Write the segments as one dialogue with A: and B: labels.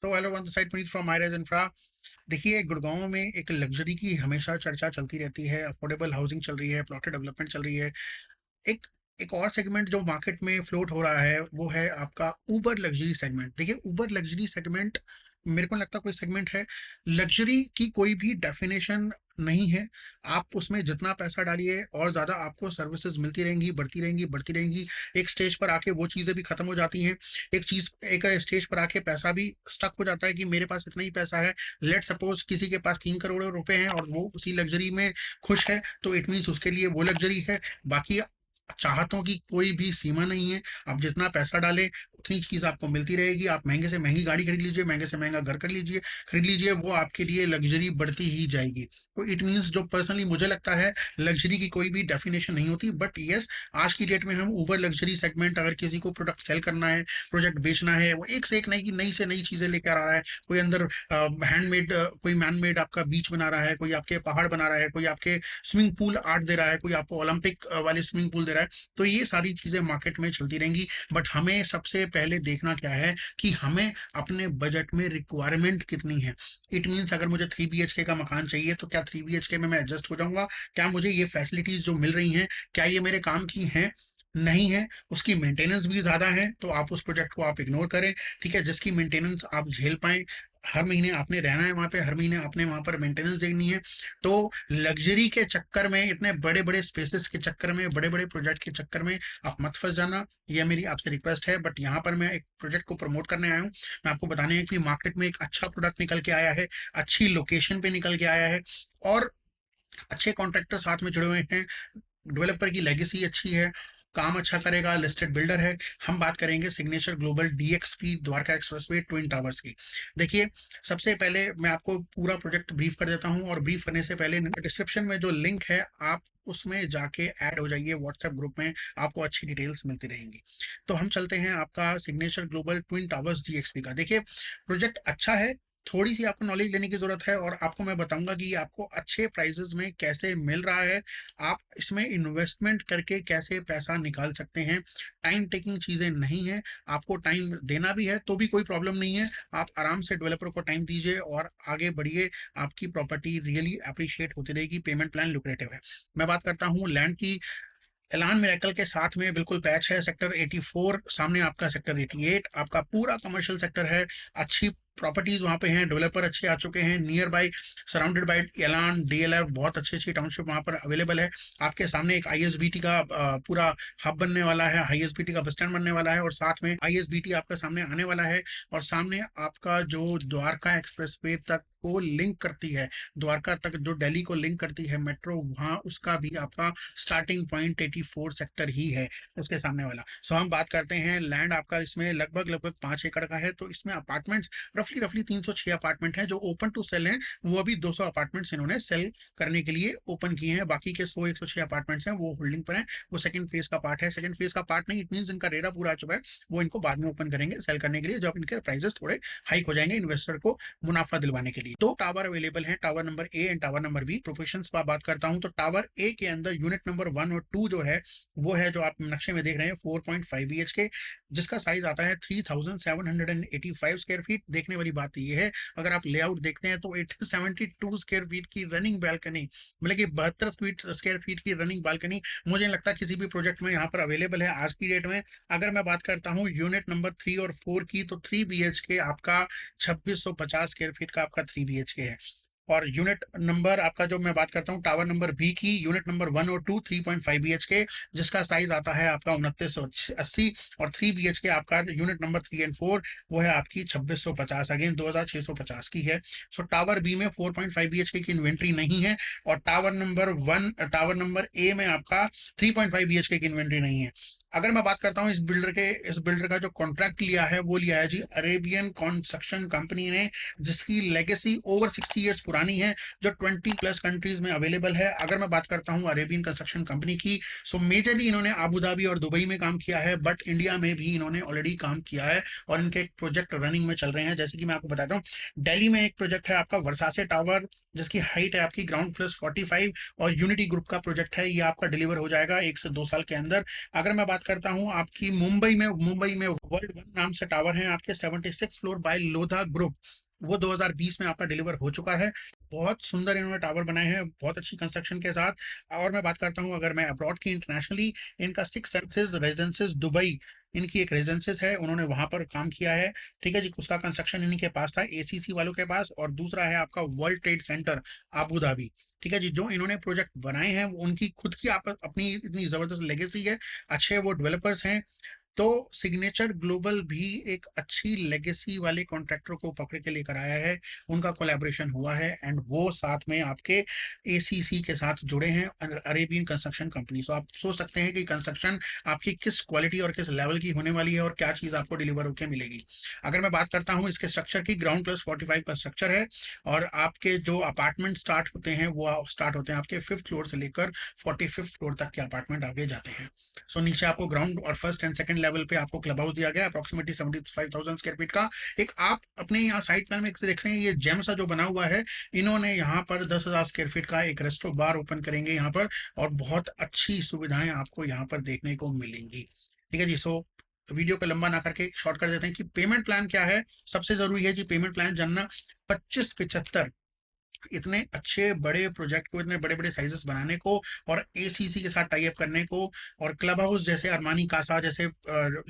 A: तो hello one side Puneet from Myraj Infra. देखिए, गुड़गांव में एक लग्जरी की हमेशा चर्चा चलती रहती है, अफोर्डेबल हाउसिंग चल रही है, प्लॉटेड डेवलपमेंट चल रही है। एक एक और सेगमेंट जो मार्केट में फ्लोट हो रहा है वो है आपका ऊबर लग्जरी सेगमेंट। देखिए, ऊबर लग्जरी सेगमेंट मेरे को लगता कोई सेगमेंट है। लग्जरी की कोई भी डेफिनेशन नहीं है। आप उसमें जितना पैसा डालिए और ज़्यादा आपको सर्विसेज मिलती रहेंगी, बढ़ती रहेंगी, बढ़ती रहेंगी। एक स्टेज पर आके वो चीज़ें भी खत्म हो जाती हैं। एक स्टेज पर आके पैसा भी स्टक हो जाता है कि मेरे पास इतना ही पैसा है। लेट सपोज किसी के पास 3 करोड़ रुपए हैं और वो उसी लग्जरी में खुश है, तो इट मीन्स उसके लिए वो लग्जरी है। बाकी चाहतों की कोई भी सीमा नहीं है। आप जितना पैसा डालें उतनी चीज आपको मिलती रहेगी। आप महंगे से महंगी गाड़ी खरीद लीजिए, महंगे से महंगा घर खरीद लीजिए, वो आपके लिए लग्जरी बढ़ती ही जाएगी। तो इट मीन्स, जो पर्सनली मुझे लगता है, लग्जरी की कोई भी डेफिनेशन नहीं होती। बट यस, आज की डेट में हम ऊबर लग्जरी सेगमेंट, अगर किसी को प्रोडक्ट सेल करना है, प्रोजेक्ट बेचना है, वो एक से एक नई से नई चीजें लेकर आ रहा है। कोई अंदर हैंडमेड, कोई मैनमेड आपका बीच बना रहा है, कोई आपके पहाड़ बना रहा है, कोई आपके स्विमिंग पूल आर्ट दे रहा है, कोई आपको ओलंपिक वाले स्विमिंग पूल दे रहा है। तो ये सारी चीजें मार्केट में चलती रहेंगी। बट हमें सबसे पहले देखना क्या है कि हमें अपने बजट में रिक्वायरमेंट कितनी है। इट मीन्स, अगर मुझे 3 BHK का मकान चाहिए तो क्या 3 BHK में मैं एडजस्ट हो जाऊंगा? क्या मुझे ये फैसिलिटीज जो मिल रही हैं, क्या ये मेरे काम की हैं? नहीं है। उसकी मेंटेनेंस भी ज्यादा है, तो आप उस प्रोजेक्ट को आप इग्नोर करें। ठीक है, जिसकी मेंटेनेंस आप झेल पाए। हर महीने आपने रहना है वहां पे, हर महीने आपने वहां पर मेंटेनेंस देखनी है। तो लग्जरी के चक्कर में, इतने बड़े बड़े स्पेसेस के चक्कर में, बड़े बड़े प्रोजेक्ट के चक्कर में आप मत फंस जाना। यह मेरी आपसे रिक्वेस्ट है। बट यहाँ पर मैं एक प्रोजेक्ट को प्रमोट करने आया हूँ। मैं आपको बताने हैं कि मार्केट में एक अच्छा प्रोडक्ट निकल के आया है, अच्छी लोकेशन पे निकल के आया है, और अच्छे कॉन्ट्रैक्टर साथ में जुड़े हुए हैं। डेवलपर की लेगेसी अच्छी है, काम अच्छा करेगा, लिस्टेड बिल्डर है। हम बात करेंगे signature global DXP Dwarka expressway twin towers की। देखिए, सबसे पहले मैं आपको पूरा प्रोजेक्ट ब्रीफ कर देता हूं, और ब्रीफ करने से पहले डिस्क्रिप्शन में जो लिंक है, आप उसमें जाके ऐड हो जाइए व्हाट्सएप ग्रुप में। आपको अच्छी डिटेल्स मिलती रहेंगी। तो हम चलते हैं आपका signature global twin towers DXP का। देखिए, प्रोजेक्ट अच्छा है। थोड़ी सी आपको नॉलेज लेने की जरूरत है, और आपको मैं बताऊंगा कि ये आपको अच्छे प्राइसेस में कैसे मिल रहा है। आप इसमें इन्वेस्टमेंट करके कैसे पैसा निकाल सकते हैं। टाइम टेकिंग चीजें नहीं है। आपको टाइम देना भी है तो भी कोई प्रॉब्लम नहीं है। आप आराम से डेवलपर को टाइम दीजिए और आगे बढ़िए। आपकी प्रॉपर्टी रियली अप्रिशिएट होती रहेगी। पेमेंट प्लान लुक्रेटिव है। मैं बात करता हूँ लैंड की। एलान मिरेकल के साथ में बिल्कुल पैच है। सेक्टर 84, सामने आपका सेक्टर 88, आपका पूरा कमर्शियल सेक्टर है। अच्छी प्रॉपर्टीज वहां पे हैं, डेवलपर अच्छे आ चुके हैं। नियर बाय, सराउंडेड बाय एलान DLF, बहुत अच्छी अच्छी टाउनशिप वहां पर अवेलेबल है। आपके सामने एक ISBT का पूरा हब बनने वाला है, ISBT का बस स्टैंड बनने वाला है, और साथ में ISBT आपका सामने आने वाला है। और सामने आपका जो द्वारका एक्सप्रेस वे तक को लिंक करती है, द्वारका तक जो दिल्ली को लिंक करती है मेट्रो, वहां उसका भी आपका स्टार्टिंग पॉइंट 84 सेक्टर ही है, उसके सामने वाला। सो हम बात करते हैं लैंड आपका इसमें लगभग लगभग 5 एकड़ का है। तो इसमें अपार्टमेंट्स रफली 306 अपार्टमेंट हैं जो ओपन टू सेल हैं। वो अभी 200 अपार्टमेंट्स इन्होंने सेल करने के लिए ओपन किए हैं। बाकी के 106 अपार्टमेंट्स हैं वो होल्डिंग पर हैं। वो सेकंड फेज का पार्ट है। सेकंड फेज का पार्ट नहीं, इट मीन इनका रेडा पूरा आ चुका है। वो इनको बाद में ओपन करेंगे सेल करने के लिए, जब इनके प्राइसेस थोड़े हाइक हो जाएंगे इन्वेस्टर को मुनाफा दिलवाने के लिए। दो टावर अवेलेबल हैं, tower number A and tower number B। Professions पर बात करता हूं तो टावर A के अंदर यूनिट नंबर 1 और 2 जो है, वो है जो आप नक्शे में देख रहे हैं 4.5 BHK, जिसका साइज आता है 3785 स्क्वायर फीट। देखने वाली बात यह है, अगर आप लेआउट देखते हैं तो 72 स्क्वायर फीट की रनिंग बालकनी, मतलब कि 72 स्क्वायर फीट की रनिंग बालकनी मुझे नहीं लगता किसी भी प्रोजेक्ट में यहाँ पर अवेलेबल है आज की डेट में। अगर मैं बात करता हूँ यूनिट नंबर 3 और 4 की, तो 3 BHK आपका 2650 स्क्वायर फीट का आपका 3 BHK है। और यूनिट नंबर आपका, जो मैं बात करता हूँ टावर नंबर B की, यूनिट नंबर 1 और 2 3.5 BHK, जिसका साइज आता है आपका 2980। और 3 BHK आपका यूनिट नंबर 3 एंड 4, वो है आपकी 2650, अगेन 2650 की है। सो टावर B में 4.5 BHK की इन्वेंट्री नहीं है, और टावर नंबर A में आपका 3.5 BHK की इन्वेंट्री नहीं है। अगर मैं बात करता हूँ इस बिल्डर का जो कॉन्ट्रैक्ट लिया है, वो लिया है जी अरेबियन कंस्ट्रक्शन कंपनी ने, जिसकी लेगेसी ओवर 60 ईयर्स पुरानी है, जो 20 प्लस कंट्रीज में अवेलेबल है। अगर मैं बात करता हूँ अरेबियन कंस्ट्रक्शन कंपनी की, सो मेजरली इन्होंने आबू धाबी और दुबई में काम किया है, बट इंडिया में भी इन्होंने ऑलरेडी काम किया है और इनके एक प्रोजेक्ट रनिंग में चल रहे हैं। जैसे कि मैं आपको बताता हूँ, दिल्ली में एक प्रोजेक्ट है आपका वर्सासे टावर, जिसकी हाइट है आपकी ग्राउंड प्लस 45, और यूनिटी ग्रुप का प्रोजेक्ट है, ये आपका डिलीवर हो जाएगा 1 से 2 साल के अंदर। अगर मैं बात करता हूँ आपकी मुंबई में वर्ल्ड वन नाम से टावर है आपके 76 फ्लोर बाय लोधा ग्रुप, वो 2020 में आपका डिलीवर हो चुका है। बहुत सुंदर इन्होंने टावर बनाए हैं, बहुत अच्छी कंस्ट्रक्शन के साथ। और मैं बात करता हूँ अगर मैं अब्रॉड की इंटरनेशनली, इनका 6 सेंसेस रेजिडेंसेस दुबई, इनकी एक रेजिडेंसेस है, उन्होंने वहां पर काम किया है। ठीक है जी, उसका कंस्ट्रक्शन इन्हीं के पास था, एसीसी वालों के पास। और दूसरा है आपका world trade centre Abu Dhabi. ठीक है जी, जो इन्होंने प्रोजेक्ट बनाए हैं वो उनकी खुद की अपनी इतनी जबरदस्त लेगेसी है, अच्छे वो डेवलपर्स हैं। तो सिग्नेचर ग्लोबल भी एक अच्छी लेगेसी वाले कॉन्ट्रैक्टर को पकड़ के लेकर आया है, उनका कोलैबोरेशन हुआ है, एंड वो साथ में आपके एसीसी के साथ जुड़े हैं, अरेबियन कंस्ट्रक्शन कंपनी। सो आप सोच सकते हैं कि कंस्ट्रक्शन आपकी किस क्वालिटी और किस लेवल की होने वाली है और क्या चीज आपको डिलीवर होकर मिलेगी। अगर मैं बात करता हूँ इसके स्ट्रक्चर की, ग्राउंड प्लस 45 का स्ट्रक्चर है, और आपके जो अपार्टमेंट स्टार्ट होते हैं वो स्टार्ट होते हैं आपके 5th फ्लोर से लेकर 45th फ्लोर तक के अपार्टमेंट आगे जाते हैं। सो नीचे आपको ग्राउंड और फर्स्ट एंड सेकंड लेवल पे आपको क्लब हाउस दिया गया है, अप्रोक्सीमेटली 75,000 स्क्वायर फीट का। एक आप अपने यहाँ साइड प्लान में देख रहे हैं, ये जेम सा जो बना हुआ है, इन्होंने यहाँ पर 10,000 स्क्वायर फीट का एक रेस्टो बार ओपन करेंगे यहाँ पर, और बहुत अच्छी सुविधाएं आपको यहाँ पर देखने को मिलेंगी। ठीक है जी। सो वीडियो को लंबा ना करके शॉर्ट कर देते हैं कि पेमेंट प्लान क्या है। सबसे जरूरी है जी पेमेंट प्लान जानना। 2575 इतने अच्छे बड़े प्रोजेक्ट को, इतने बड़े बड़े साइजेस बनाने को, और एसीसी के साथ टाई अप करने को, और क्लब हाउस जैसे अरमानी कासा जैसे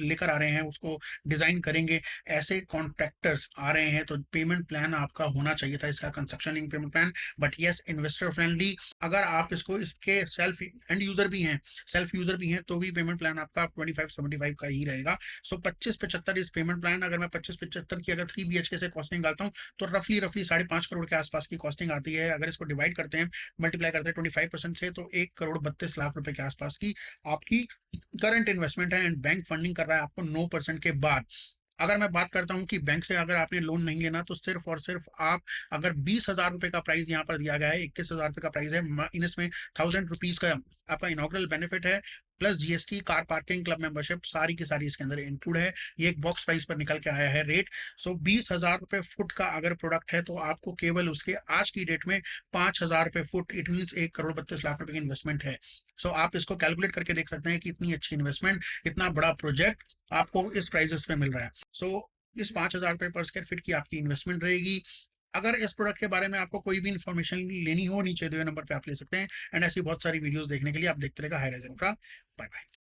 A: लेकर आ रहे हैं, उसको डिजाइन करेंगे, ऐसे कॉन्ट्रैक्टर्स आ रहे हैं, तो पेमेंट प्लान आपका होना चाहिए था इसका, construction link payment plan. But yes, investor friendly. अगर आप इसको इसके सेल्फ एंड यूजर भी हैं, तो भी पेमेंट प्लान आपका 2575 का ही रहेगा। सो 2575 इस पेमेंट प्लान। अगर मैं 2575 की अगर 3 BHK से कॉस्टिंग डालता हूँ, तो रफली 5.5 करोड़ के आसपास की कॉस्टिंग आती है। अगर इसको डिवाइड करते हैं, मल्टीप्लाई करते हैं 25% से, तो 1 करोड़ 32 लाख रुपए के आसपास की आपकी करंट इन्वेस्टमेंट है, एंड बैंक फंडिंग कर रहा है आपको 9% के बाद। अगर मैं बात करता हूं कि बैंक से अगर आपने लोन नहीं लेना, तो सिर्फ और सिर्फ आप, अगर 20,000 रुपए का प्राइस यहाँ पर दिया गया है, 21,000 रुपए का प्राइस है, इसमें 1,000 रुपीज का आपका इनॉग्रल बेनिफिट है, plus GST, car parking, club membership, सारी की सारी इसके अंदर इंक्लूड है। ये एक बॉक्स प्राइस पर निकल के आया है रेट। सो 20,000 रुपए फुट का अगर प्रोडक्ट है, तो आपको केवल उसके आज की डेट में 5,000 रुपए foot, it mean 1 crore 32 lakh रुपए की इन्वेस्टमेंट है। सो आप इसको कैलकुलेट करके देख सकते हैं कि इतनी अच्छी इन्वेस्टमेंट, इतना बड़ा प्रोजेक्ट आपको इस प्राइजेस पे मिल रहा है। सो इस 5,000 रुपए पर स्क्वायर फीट की आपकी इन्वेस्टमेंट रहेगी। अगर इस प्रोडक्ट के बारे में आपको कोई भी इन्फॉर्मेशन लेनी हो, नीचे दिए नंबर पे आप ले सकते हैं। एंड ऐसी बहुत सारी वीडियोस देखने के लिए आप देखते रहेगा high rise infra. Bye bye.